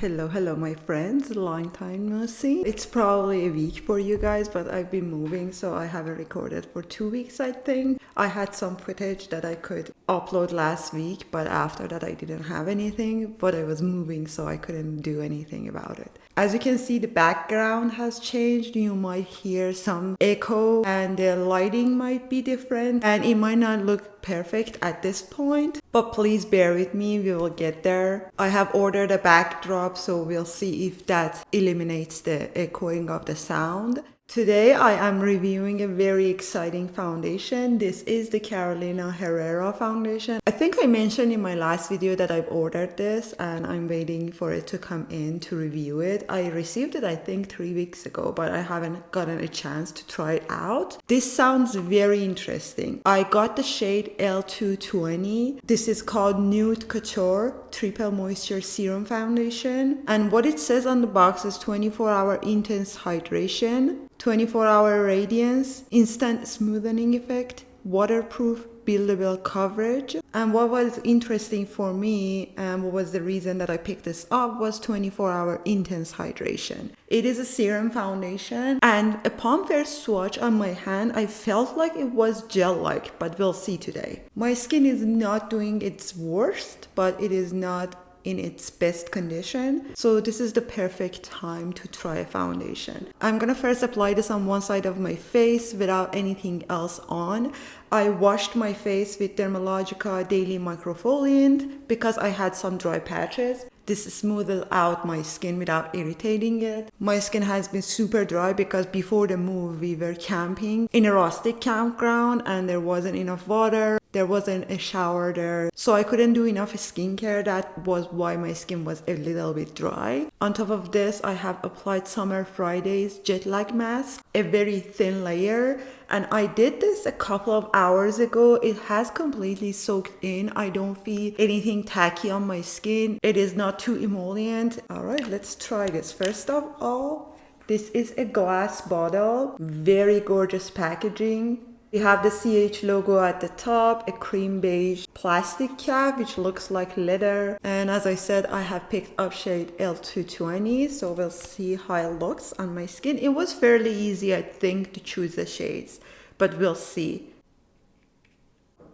Hello my friends, long time no see. It's probably a week for you guys, but I've been moving, so I haven't recorded for 2 weeks, I think. I had some footage that I could upload last week, but after that I didn't have anything, but I was moving, so I couldn't do anything about it. As you can see, the background has changed. You might hear some echo and the lighting might be different and it might not look perfect at this point, but please bear with me, we will get there. I have ordered a backdrop, so we'll see if that eliminates the echoing of the sound. Today I am reviewing a very exciting foundation. This is the Herrera foundation. I think I mentioned in my last video that I've ordered this and I'm waiting for it to come in to review it. I received it I think 3 weeks ago, but I haven't gotten a chance to try it out. This sounds very interesting. I got the shade L220. This is called Nude Couture Triple Moisture Serum Foundation. And what it says on the box is 24-hour intense hydration, 24-hour radiance, instant smoothing effect, waterproof, buildable coverage. And what was interesting for me and what was the reason that I picked this up was 24-hour intense hydration. It is a serum foundation, and upon first swatch on my hand, I felt like it was gel-like, but we'll see today. My skin is not doing its worst, but it is not in its best condition, so this is the perfect time to try a foundation. I'm gonna first apply this on one side of my face without anything else on. I washed my face with Dermalogica Daily Microfoliant because I had some dry patches. This smoothed out my skin without irritating it. My skin has been super dry because before the move we were camping in a rustic campground and there wasn't enough water. There wasn't a shower there, so I couldn't do enough skincare. That was why my skin was a little bit dry. On top of this, I have applied Summer Fridays jet lag mask, a very thin layer, and I did this a couple of hours ago. It has completely soaked in. I don't feel anything tacky on my skin. It is not too emollient. All right, let's try this. First of all, this is a glass bottle, very gorgeous packaging. We have the CH logo at the top, a cream beige plastic cap which looks like leather, and as I said, I have picked up shade L220, so we'll see how it looks on my skin. It was fairly easy, I think, to choose the shades, but we'll see.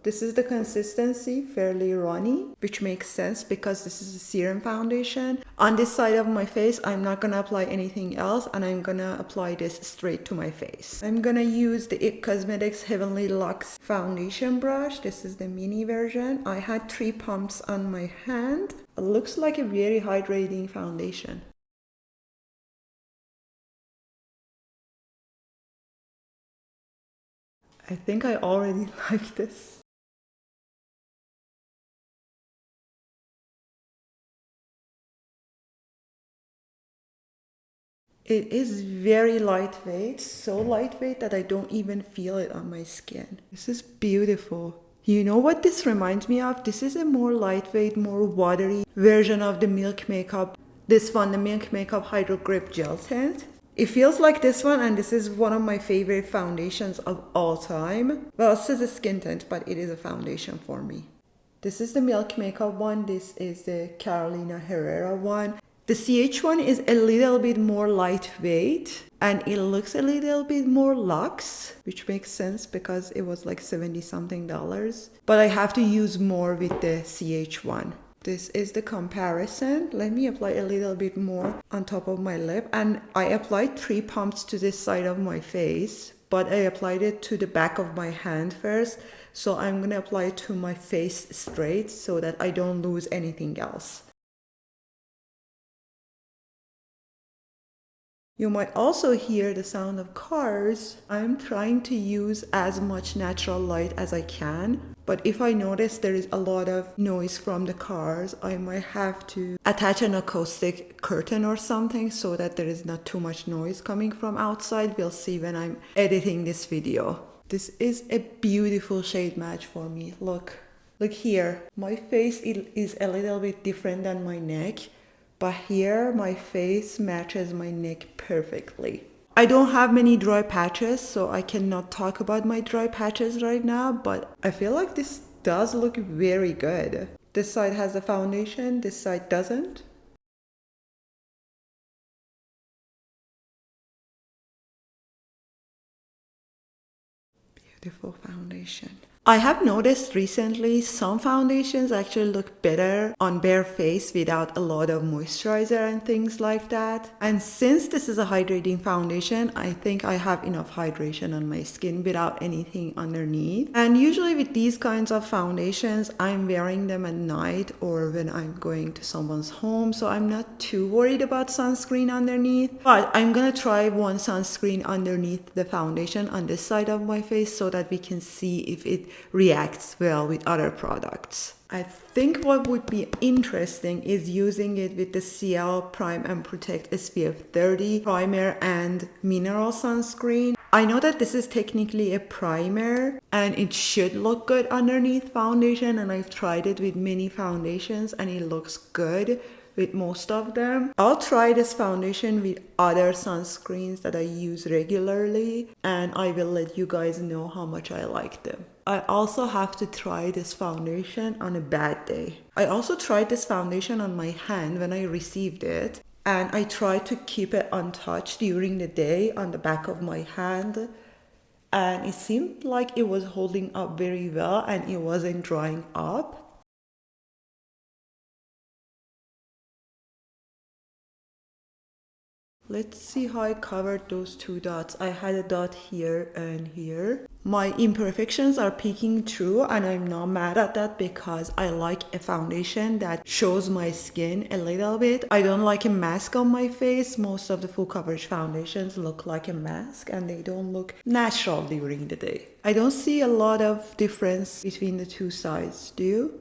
This is the consistency, fairly runny, which makes sense because this is a serum foundation. On this side of my face, I'm not gonna apply anything else and I'm gonna apply this straight to my face. I'm gonna use the IT Cosmetics Heavenly Luxe foundation brush. This is the mini version. I had 3 pumps on my hand. It looks like a very hydrating foundation. I think I already like this. It is very lightweight, so lightweight that I don't even feel it on my skin. This is beautiful. You know what this reminds me of? This is a more lightweight, more watery version of the Milk Makeup. This one, the Milk Makeup Hydro Grip Gel Tint. It feels like this one, and this is one of my favorite foundations of all time. Well, it says a skin tint, but it is a foundation for me. This is the Milk Makeup one. This is the Herrera one. The CH one is a little bit more lightweight and it looks a little bit more luxe, which makes sense because it was like $70 something. But I have to use more with the CH one. This is the comparison. Let me apply a little bit more on top of my lip, and I applied 3 pumps to this side of my face, but I applied it to the back of my hand first. So I'm gonna apply it to my face straight so that I don't lose anything else. You might also hear the sound of cars. I'm trying to use as much natural light as I can, but if I notice there is a lot of noise from the cars, I might have to attach an acoustic curtain or something so that there is not too much noise coming from outside. We'll see when I'm editing this video. This is a beautiful shade match for me. Look here. My face is a little bit different than my neck. But here, my face matches my neck perfectly. I don't have many dry patches, so I cannot talk about my dry patches right now, but I feel like this does look very good. This side has the foundation, this side doesn't. Beautiful foundation. I have noticed recently some foundations actually look better on bare face without a lot of moisturizer and things like that. And since this is a hydrating foundation, I think I have enough hydration on my skin without anything underneath. And usually with these kinds of foundations, I'm wearing them at night or when I'm going to someone's home, so I'm not too worried about sunscreen underneath. But I'm gonna try one sunscreen underneath the foundation on this side of my face so that we can see if it reacts well with other products. I think what would be interesting is using it with the CL Prime and Protect SPF 30 primer and mineral sunscreen. I know that this is technically a primer and it should look good underneath foundation, and I've tried it with many foundations and it looks good with most of them. I'll try this foundation with other sunscreens that I use regularly and I will let you guys know how much I like them. I also have to try this foundation on a bad day. I also tried this foundation on my hand when I received it, and I tried to keep it untouched during the day on the back of my hand, and it seemed like it was holding up very well and it wasn't drying up. Let's see how I covered those two dots. I had a dot here and here. My imperfections are peeking through and I'm not mad at that because I like a foundation that shows my skin a little bit. I don't like a mask on my face. Most of the full coverage foundations look like a mask and they don't look natural during the day. I don't see a lot of difference between the two sides, do you?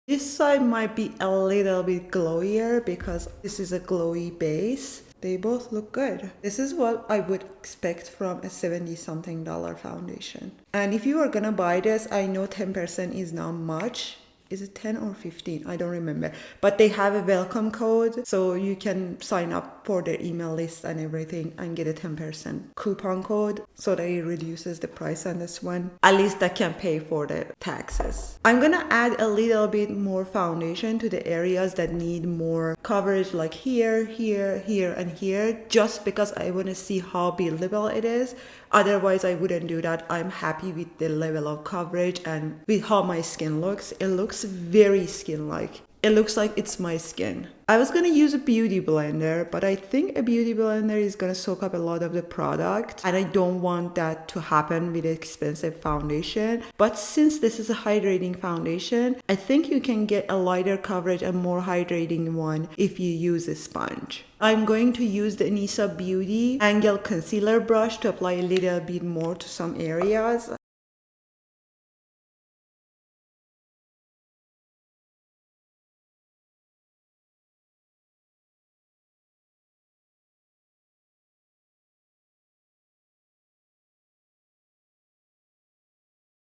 This side might be a little bit glowier because this is a glowy base. They both look good. This is what I would expect from a $70-something foundation. And if you are gonna buy this, I know 10% is not much. Is it 10 or 15? I don't remember. But they have a welcome code, so you can sign up for their email list and everything and get a 10% coupon code so that it reduces the price on this one. At least that can pay for the taxes. I'm gonna add a little bit more foundation to the areas that need more coverage, like here, here, here, and here, just because I wanna see how buildable it is. Otherwise, I wouldn't do that. I'm happy with the level of coverage and with how my skin looks. It looks very skin-like. It looks like it's my skin. I was gonna use a beauty blender, but I think a beauty blender is gonna soak up a lot of the product and I don't want that to happen with an expensive foundation. But since this is a hydrating foundation, I think you can get a lighter coverage and more hydrating one if you use a sponge. I'm going to use the Nisa Beauty Angle Concealer brush to apply a little bit more to some areas.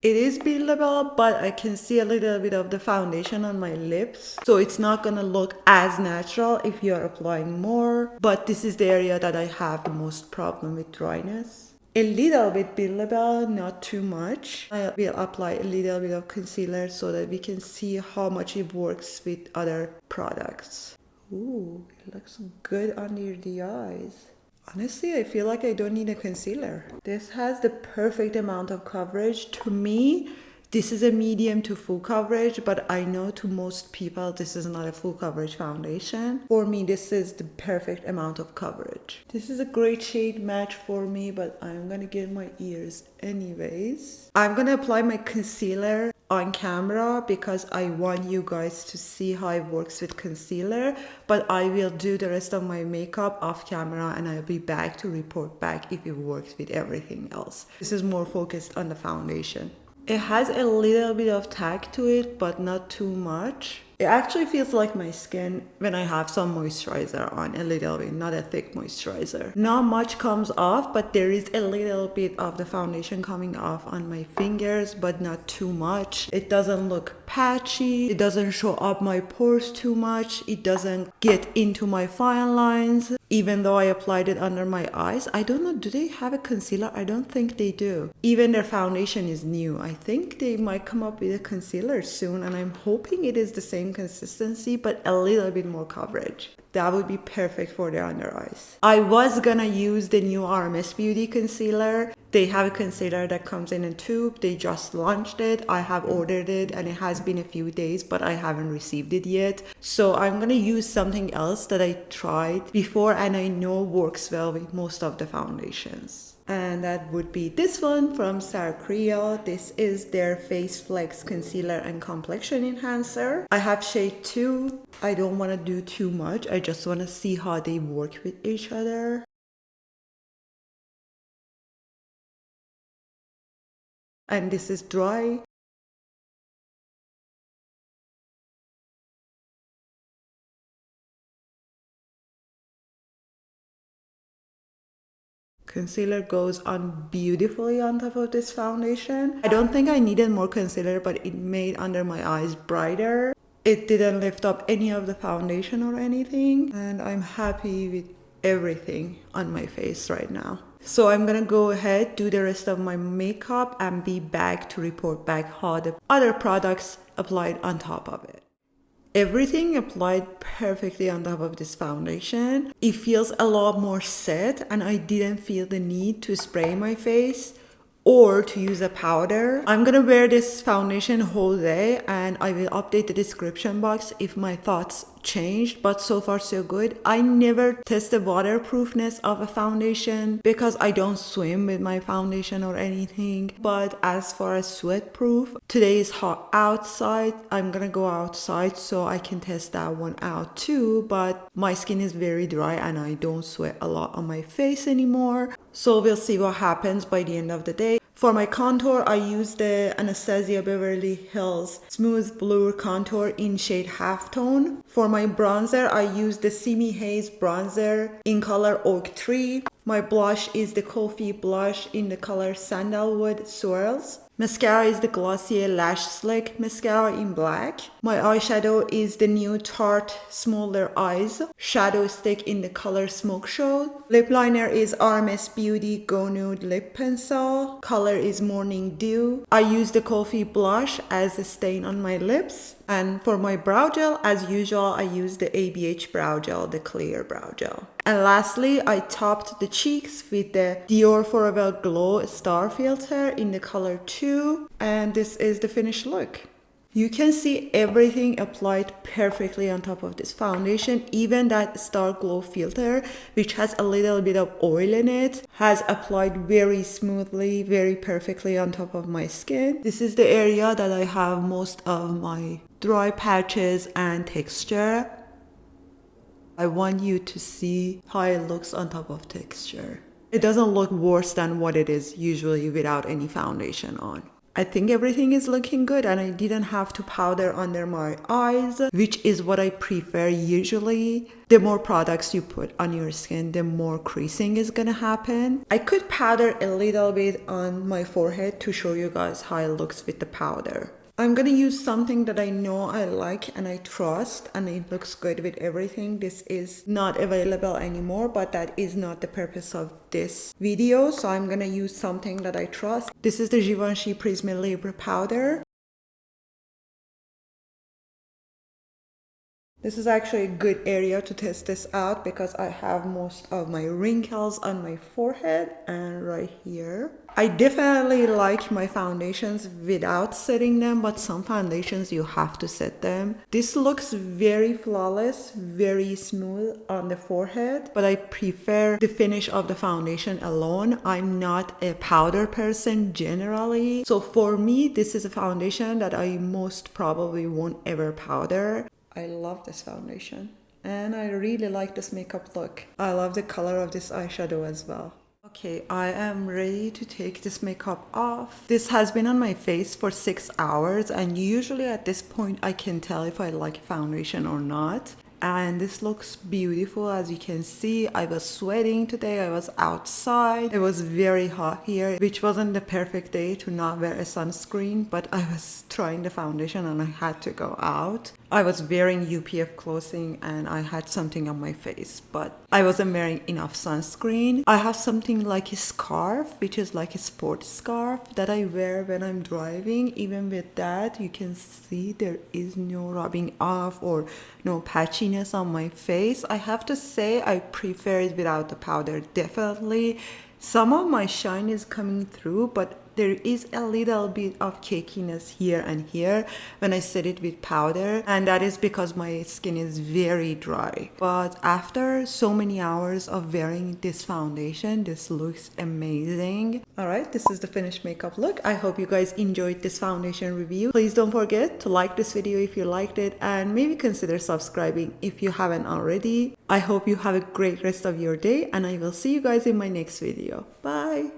It is buildable, but I can see a little bit of the foundation on my lips. So it's not gonna look as natural if you're applying more. But this is the area that I have the most problem with dryness. A little bit buildable, not too much. I will apply a little bit of concealer so that we can see how much it works with other products. Ooh, it looks good under the eyes. Honestly, I feel like I don't need a concealer. This has the perfect amount of coverage. To me, this is a medium to full coverage, but I know to most people this is not a full coverage foundation. For me, this is the perfect amount of coverage. This is a great shade match for me, but I'm gonna get my ears anyways. I'm gonna apply my concealer on camera because I want you guys to see how it works with concealer, but I will do the rest of my makeup off camera and I'll be back to report back if it works with everything else. This is more focused on the foundation. It has a little bit of tag to it, but not too much. It actually feels like my skin when I have some moisturizer on, a little bit, not a thick moisturizer. Not much comes off, but there is a little bit of the foundation coming off on my fingers, but not too much. It doesn't look patchy. It doesn't show up my pores too much. It doesn't get into my fine lines. Even though I applied it under my eyes, I don't know, do they have a concealer? I don't think they do. Even their foundation is new. I think they might come up with a concealer soon, and I'm hoping it is the same consistency, but a little bit more coverage. that would be perfect for the under eyes. I was gonna use the new RMS Beauty concealer. They have a concealer that comes in a tube. They just launched it. I have ordered it and it has been a few days, but I haven't received it yet. So I'm gonna use something else that I tried before and I know works well with most of the foundations. And that would be this one from Sarah. This is their Face Flex Concealer and Complexion Enhancer. I have shade 2. I don't want to do too much. I just want to see how they work with each other. And this is dry. Concealer goes on beautifully on top of this foundation. I don't think I needed more concealer, but it made under my eyes brighter. It didn't lift up any of the foundation or anything, and I'm happy with everything on my face right now. So I'm gonna go ahead, do the rest of my makeup, and be back to report back how the other products applied on top of it. Everything applied perfectly on top of this foundation. It feels a lot more set and I didn't feel the need to spray my face or to use a powder. I'm gonna wear this foundation whole day and I will update the description box if my thoughts changed, but so far so good. I never test the waterproofness of a foundation because I don't swim with my foundation or anything. But as far as sweat proof, today is hot outside. I'm gonna go outside so I can test that one out too, but my skin is very dry and I don't sweat a lot on my face anymore. So we'll see what happens by the end of the day. For my contour, I use the Anastasia Beverly Hills Smooth Blur Contour in shade Halftone. For my bronzer, I use the Simi Haze Bronzer in color Oak Tree. My blush is the Coffee Blush in the color Sandalwood Swirls. Mascara is the Glossier Lash Slick Mascara in black. My eyeshadow is the new Tarte Smaller Eyes Shadow Stick in the color Smoke Show. Lip liner is RMS Beauty Go Nude Lip Pencil. Color is Morning Dew. I use the Coffee Blush as a stain on my lips. And for my brow gel, as usual, I use the ABH Brow Gel, the clear brow gel. And lastly, I topped the cheeks with the Dior Forever Glow Star Filter in the color 2. And this is the finished look. You can see everything applied perfectly on top of this foundation. Even that Star Glow filter, which has a little bit of oil in it, has applied very smoothly, very perfectly on top of my skin. This is the area that I have most of my dry patches and texture. I want you to see how it looks on top of texture. It doesn't look worse than what it is usually without any foundation on. I think everything is looking good and I didn't have to powder under my eyes, which is what I prefer usually. The more products you put on your skin, the more creasing is gonna happen. I could powder a little bit on my forehead to show you guys how it looks with the powder. I'm gonna use something that I know I like and I trust and it looks good with everything. This is not available anymore, but that is not the purpose of this video. So I'm gonna use something that I trust. This is the Givenchy Prisme Libre powder. This is actually a good area to test this out because I have most of my wrinkles on my forehead and right here. I definitely like my foundations without setting them, but some foundations you have to set them. This looks very flawless, very smooth on the forehead, but I prefer the finish of the foundation alone. I'm not a powder person generally. So for me, this is a foundation that I most probably won't ever powder. I love this foundation and I really like this makeup look. I love the color of this eyeshadow as well. Okay, I am ready to take this makeup off. This has been on my face for 6 hours and usually at this point I can tell if I like foundation or not. And this looks beautiful. As you can see, I was sweating today. I was outside. It was very hot here, which wasn't the perfect day to not wear a sunscreen, but I was trying the foundation and I had to go out. I was wearing UPF clothing and I had something on my face, but I wasn't wearing enough sunscreen. I have something like a scarf, which is like a sports scarf that I wear when I'm driving. Even with that, you can see there is no rubbing off or no patchiness on my face. I have to say I prefer it without the powder, definitely. Some of my shine is coming through, but there is a little bit of cakiness here and here when I set it with powder, and that is because my skin is very dry. But after so many hours of wearing this foundation, this looks amazing. Alright, this is the finished makeup look. I hope you guys enjoyed this foundation review. Please don't forget to like this video if you liked it, and maybe consider subscribing if you haven't already. I hope you have a great rest of your day, and I will see you guys in my next video. Bye!